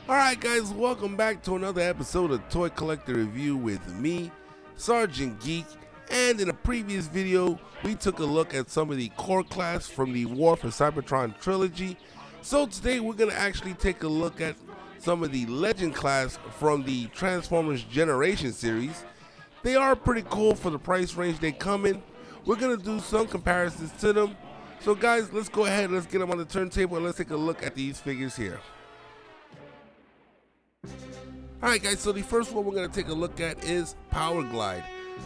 Alright guys, welcome back to another episode of Toy Collector Review with me, Sergeant Geek, and in a previous video, we took a look at some of the core class from the War for Cybertron trilogy. So today we're going to actually take a look at some of the Legend class from the Transformers Generation series. They are pretty cool for the price range they come in. We're going to do some comparisons to them. So guys, let's go ahead, let's get them on the turntable and let's take a look at these figures here. Alright guys, so the first one we're going to take a look at is Powerglide.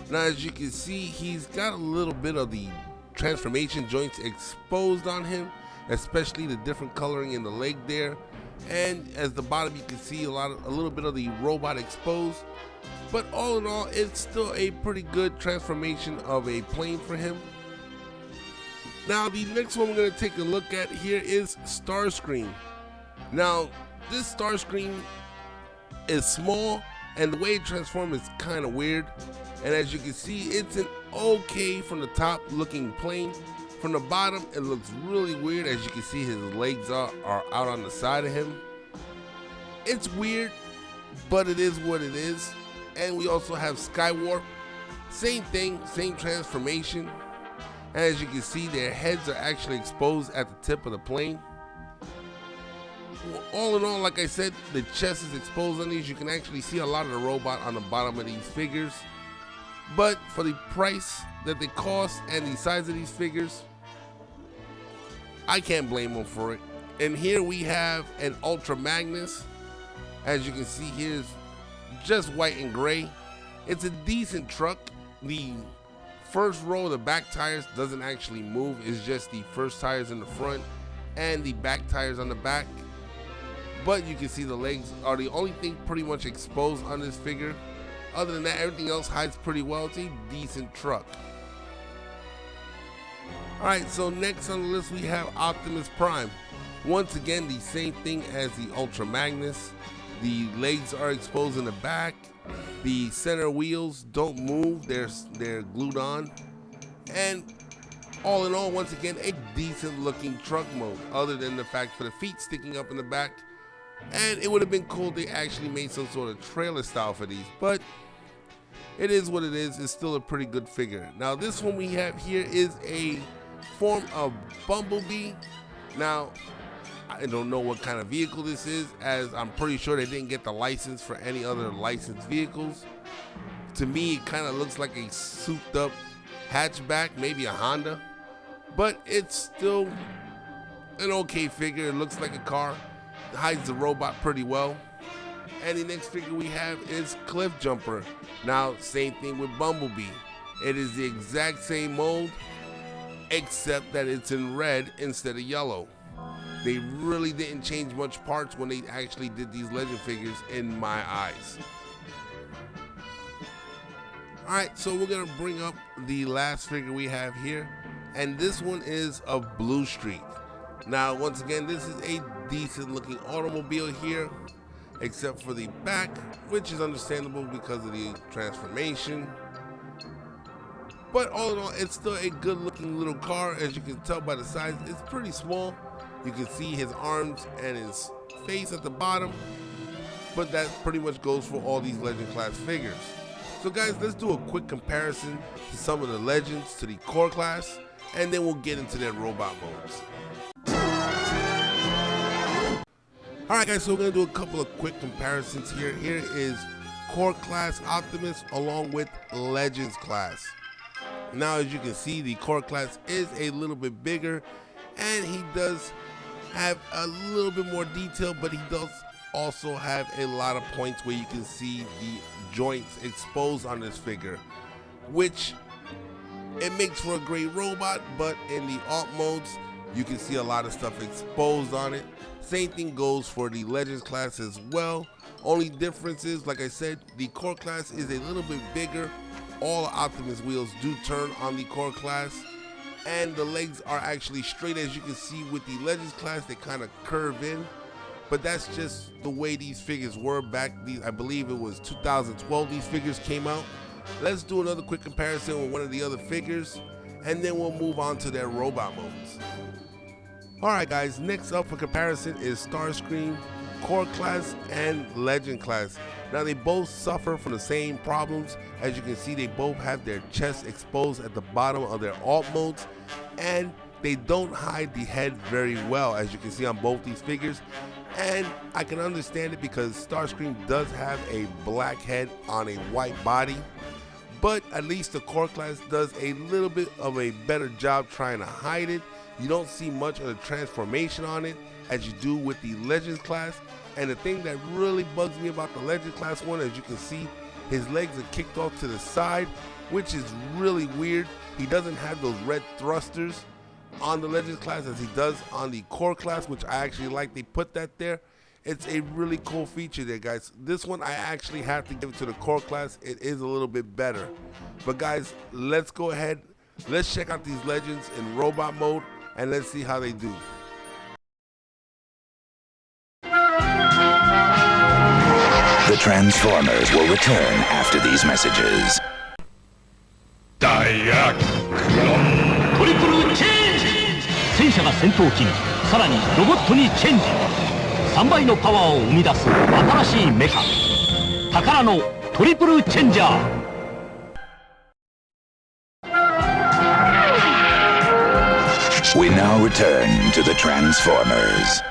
Now as you can see, he's got a little bit of the transformation joints exposed on him, especially the different coloring in the leg there. And as the bottom you can see a little bit of the robot exposed. But all in all, it's still a pretty good transformation of a plane for him. Now the next one we're going to take a look at here is Starscreen. Now this Starscreen is small and the way it transforms is kind of weird, and as you can see, it's an okay from the top looking plane. From the bottom it looks really weird. As you can see, his legs are out on the side of him. It's weird, but it is what it is. And we also have Skywarp, same thing, same transformation. And as you can see, their heads are actually exposed at the tip of the plane. All in all, like I said, the chest is exposed on these. You can actually see a lot of the robot on the bottom of these figures. But for the price that they cost and the size of these figures, I can't blame them for it. And here we have an Ultra Magnus. As you can see, here's just white and gray. It's a decent truck. The first row of the back tires doesn't actually move. It's just the first tires in the front and the back tires on the back. But you can see the legs are the only thing pretty much exposed on this figure. Other than that, everything else hides pretty well. It's a decent truck. Alright, so next on the list we have Optimus Prime. Once again, the same thing as the Ultra Magnus. The legs are exposed in the back. The center wheels don't move. They're glued on. And all in all, once again, a decent looking truck mode, other than the fact for the feet sticking up in the back. And it would have been cool if they actually made some sort of trailer style for these, but it is what it is. It's still a pretty good figure. Now this one we have here is a form of BumbleBee. Now I don't know what kind of vehicle this is, as I'm pretty sure they didn't get the license for any other licensed vehicles. To me, it kind of looks like a souped up hatchback, maybe a Honda, but it's still an okay figure. It looks like a car. Hides the robot pretty well. And the next figure we have is Cliff Jumper. Now same thing with Bumblebee. It is the exact same mold, except that it's in red instead of yellow. They really didn't change much parts when they actually did these Legend figures in my eyes. Alright, so we're gonna bring up the last figure we have here, and this one is of Blue Streak. Now once again, this is a decent looking automobile here, except for the back, which is understandable because of the transformation. But all in all, it's still a good looking little car. As you can tell by the size, it's pretty small. You can see his arms and his face at the bottom, but that pretty much goes for all these Legend class figures. So guys, let's do a quick comparison to some of the Legends to the core class, and then we'll get into their robot modes. Alright guys, so we're going to do a couple of quick comparisons here. Here is core class Optimus along with Legends class. Now as you can see, the core class is a little bit bigger, and he does have a little bit more detail, but he does also have a lot of points where you can see the joints exposed on this figure, which it makes for a great robot. But in the alt modes, you can see a lot of stuff exposed on it. Same thing goes for the Legends class as well. Only difference is, like I said, the core class is a little bit bigger. All Optimus wheels do turn on the core class, and the legs are actually straight. As you can see with the Legends class, they kind of curve in, but that's just the way these figures were back. I believe it was 2012 these figures came out. Let's do another quick comparison with one of the other figures, and then we'll move on to their robot modes. Alright guys, next up for comparison is Starscreen core class and legend class. Now they both suffer from the same problems. As you can see, they both have their chests exposed at the bottom of their alt modes, and they don't hide the head very well, as you can see on both these figures. And I can understand it because Starscream does have a black head on a white body, but at least the core class does a little bit of a better job trying to hide it. You don't see much of the transformation on it as you do with the Legends class. And the thing that really bugs me about the Legends class one, as you can see, his legs are kicked off to the side, which is really weird. He doesn't have those red thrusters on the Legends class as he does on the core class, which I actually like. They put that there. It's a really cool feature there, guys. This one I actually have to give it to the core class. It is a little bit better. But guys, let's go ahead. Let's check out these Legends in robot mode and let's see how they do. The Transformers will return after these messages. Diaclone! トリプルチェンジ! 戦車が戦闘機に、さらにロボットにチェンジ。3倍のパワーを生み出す新しいメカ。宝のトリプルチェンジャー。We now return to the Transformers.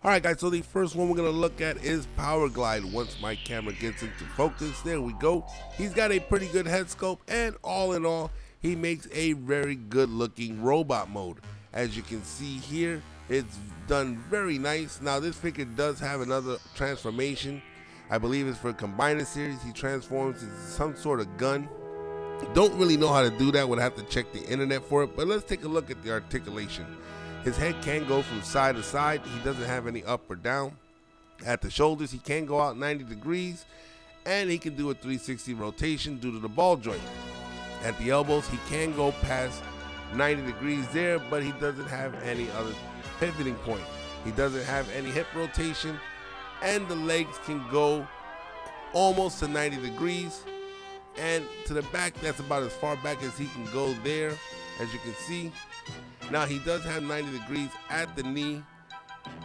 Alright guys, so the first one we're going to look at is Powerglide. Once my camera gets into focus, there we go. He's got a pretty good head sculpt, and all in all, he makes a very good looking robot mode. As you can see here, it's done very nice. Now this figure does have another transformation. I believe it's for Combiner series. He transforms into some sort of gun. Don't really know how to do that, would have to check the internet for it, but let's take a look at the articulation. His head can go from side to side. He doesn't have any up or down. At the shoulders, he can go out 90 degrees, and he can do a 360 rotation due to the ball joint. At the elbows, he can go past 90 degrees there, but he doesn't have any other pivoting point. He doesn't have any hip rotation, and the legs can go almost to 90 degrees. And to the back, that's about as far back as he can go there, as you can see. Now he does have 90 degrees at the knee,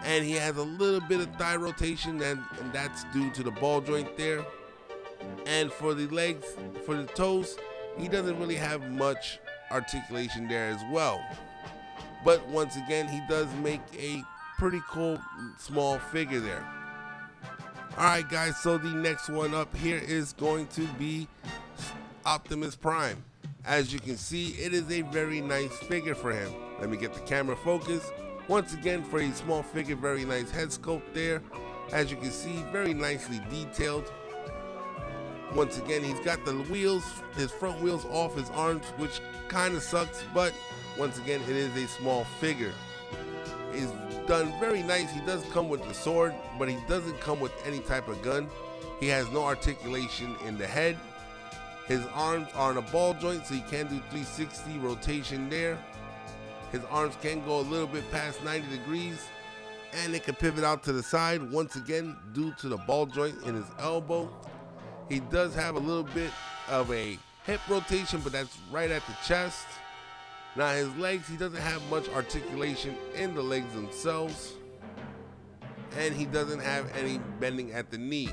and he has a little bit of thigh rotation, and that's due to the ball joint there. And for the legs, for the toes, he doesn't really have much articulation there as well. But once again, he does make a pretty cool small figure there. Alright guys, so the next one up here is going to be Optimus Prime. As you can see, it is a very nice figure for him. Let me get the camera focused. Once again, for a small figure, very nice head sculpt there. As you can see, very nicely detailed. Once again, he's got the wheels, his front wheels off his arms, which kind of sucks, but once again, it is a small figure. He's done very nice. He does come with the sword, but he doesn't come with any type of gun. He has no articulation in the head. His arms are on a ball joint, so he can do 360 rotation there. His arms can go a little bit past 90 degrees, and they can pivot out to the side, once again, due to the ball joint in his elbow. He does have a little bit of a hip rotation, but that's right at the chest. Now his legs, he doesn't have much articulation in the legs themselves, and he doesn't have any bending at the knee.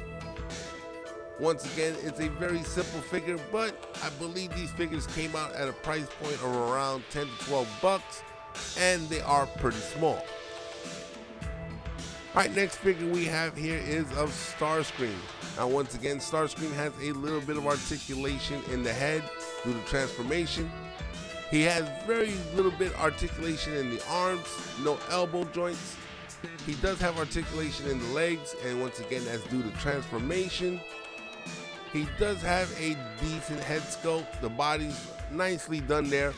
Once again, it's a very simple figure, but I believe these figures came out at a price point of around 10 to 12 bucks, and they are pretty small. Alright, next figure we have here is of Starscreen. Now once again, Starscreen has a little bit of articulation in the head due to transformation. He has very little bit articulation in the arms, no elbow joints. He does have articulation in the legs, and once again, that's due to transformation. He does have a decent head sculpt. The body's nicely done there,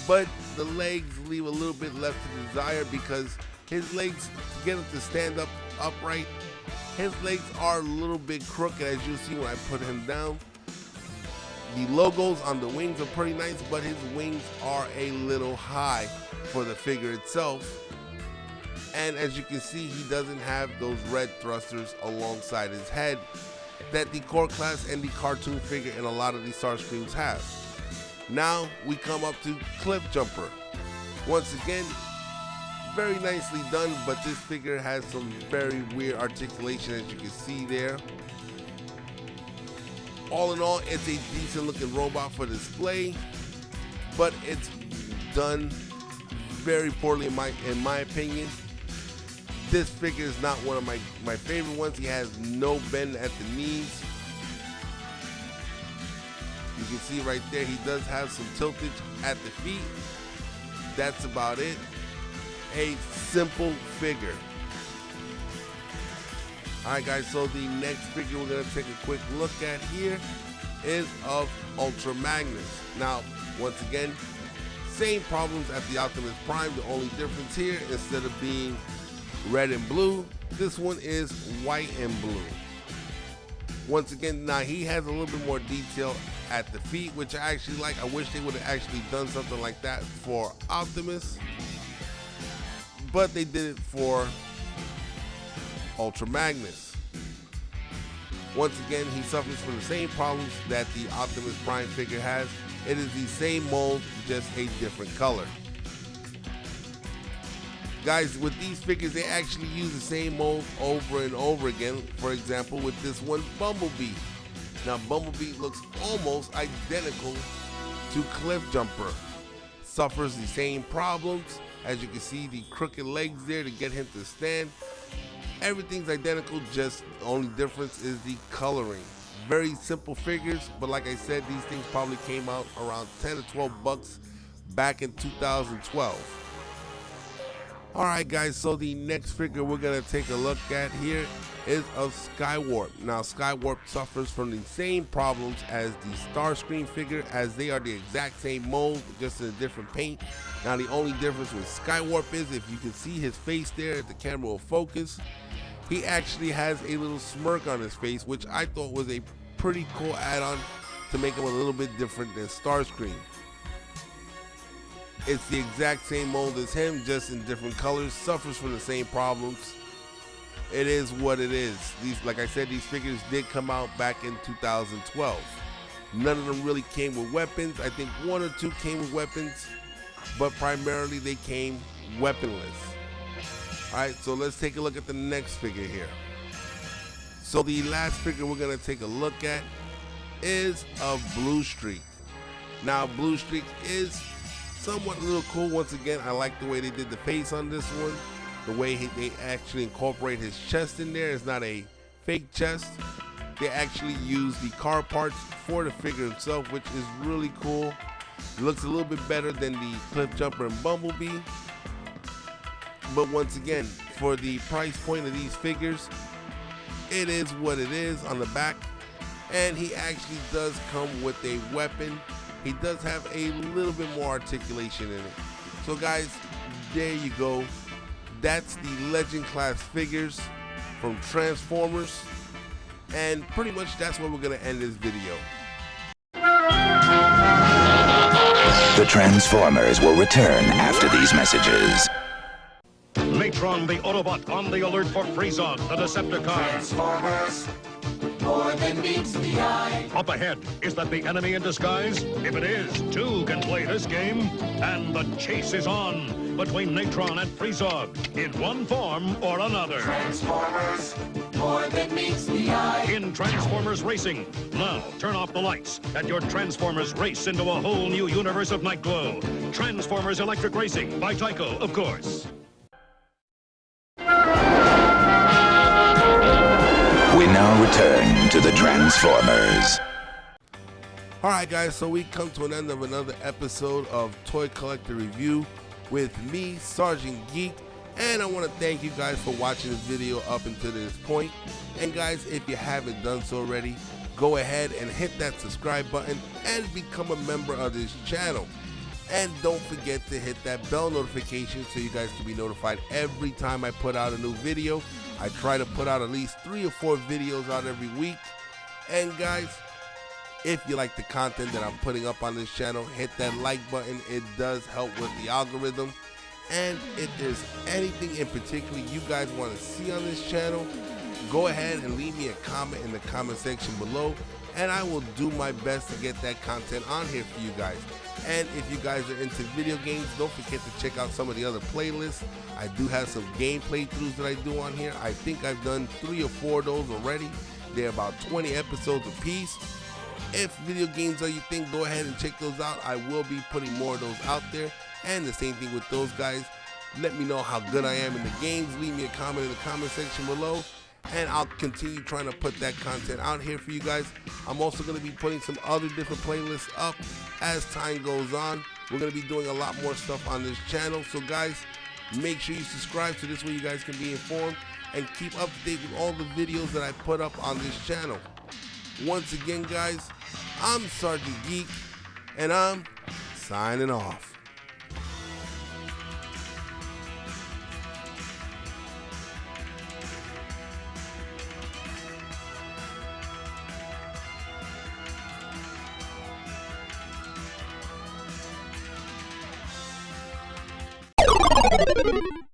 but the legs leave a little bit left to desire because his legs, to get him to stand up upright, his legs are a little bit crooked, as you'll see when I put him down. The logos on the wings are pretty nice, but his wings are a little high for the figure itself. And as you can see, he doesn't have those red thrusters alongside his head that the core class and the cartoon figure and a lot of these Starscreams have. Now we come up to Cliff Jumper. Once again, very nicely done, but this figure has some very weird articulation, as you can see there. All in all, it's a decent looking robot for display, but it's done very poorly in my opinion. This figure is not one of my favorite ones. He has no bend at the knees. You can see right there, he does have some tiltage at the feet. That's about it. A simple figure. Alright guys, so the next figure we're going to take a quick look at here is of Ultra Magnus. Now, once again, same problems at the Optimus Prime. The only difference here, instead of being red and blue, this one is white and blue. Once again, now he has a little bit more detail at the feet, which I actually like. I wish they would have actually done something like that for Optimus, but they did it for Ultra Magnus. Once again, he suffers from the same problems that the Optimus Prime figure has. It is the same mold, just a different color. Guys, with these figures, they actually use the same mold over and over again. For example, with this one, BumbleBee. Now, BumbleBee looks almost identical to Cliff Jumper. Suffers the same problems. As you can see, the crooked legs there to get him to stand. Everything's identical, just the only difference is the coloring. Very simple figures, but like I said, these things probably came out around 10 to 12 bucks back in 2012. Alright guys, so the next figure we're going to take a look at here is of Skywarp. Now, Skywarp suffers from the same problems as the Starscreen figure, as they are the exact same mold, just in a different paint. Now, the only difference with Skywarp is, if you can see his face there, if the camera will focus, he actually has a little smirk on his face, which I thought was a pretty cool add-on to make him a little bit different than Starscreen. It's the exact same mold as him, just in different colors. Suffers from the same problems. It is what it is. Like I said, these figures did come out back in 2012. None of them really came with weapons. I think one or two came with weapons, but primarily they came weaponless. Alright, so let's take a look at the next figure here. So the last figure we're going to take a look at is of Blue Streak. Now, Blue Streak is somewhat a little cool. Once again, I like the way they did the face on this one. The way they actually incorporate his chest in there. It's not a fake chest. They actually use the car parts for the figure himself, which is really cool. It looks a little bit better than the Cliff Jumper and BumbleBee. But once again, for the price point of these figures, it is what it is on the back. And he actually does come with a weapon. He does have a little bit more articulation in it. So guys, there you go. That's the Legend class figures from Transformers. And pretty much that's where we're going to end this video. The Transformers will return after these messages. Matron the Autobot on the alert for Freezon, the Decepticon. Transformers, more than meets the eye. Up ahead, is that the enemy in disguise? If it is, two can play this game. And the chase is on between Natron and Freezog in one form or another. Transformers, more than meets the eye. In Transformers Racing. Now, turn off the lights and your Transformers race into a whole new universe of night glow. Transformers Electric Racing by Tyco, of course. We now return to the Transformers. Alright guys, so we come to an end of another episode of Toy Collector Review with me, Sergeant Geek, and I want to thank you guys for watching this video up until this point. And guys, if you haven't done so already, go ahead and hit that subscribe button and become a member of this channel. And don't forget to hit that bell notification so you guys can be notified every time I put out a new video. I try to put out at least 3 or 4 videos out every week. And guys, if you like the content that I'm putting up on this channel, hit that like button. It does help with the algorithm. And if there's anything in particular you guys want to see on this channel, go ahead and leave me a comment in the comment section below, and I will do my best to get that content on here for you guys. And if you guys are into video games, don't forget to check out some of the other playlists. I do have some game playthroughs that I do on here. I think I've done 3 or 4 of those already. They're about 20 episodes a piece. If video games are your thing, go ahead and check those out. I will be putting more of those out there. And the same thing with those guys. Let me know how good I am in the games. Leave me a comment in the comment section below, and I'll continue trying to put that content out here for you guys. I'm also going to be putting some other different playlists up as time goes on. We're going to be doing a lot more stuff on this channel. So guys, make sure you subscribe so this way you guys can be informed and keep up to date with all the videos that I put up on this channel. Once again, guys, I'm Sergeant Geek, and I'm signing off.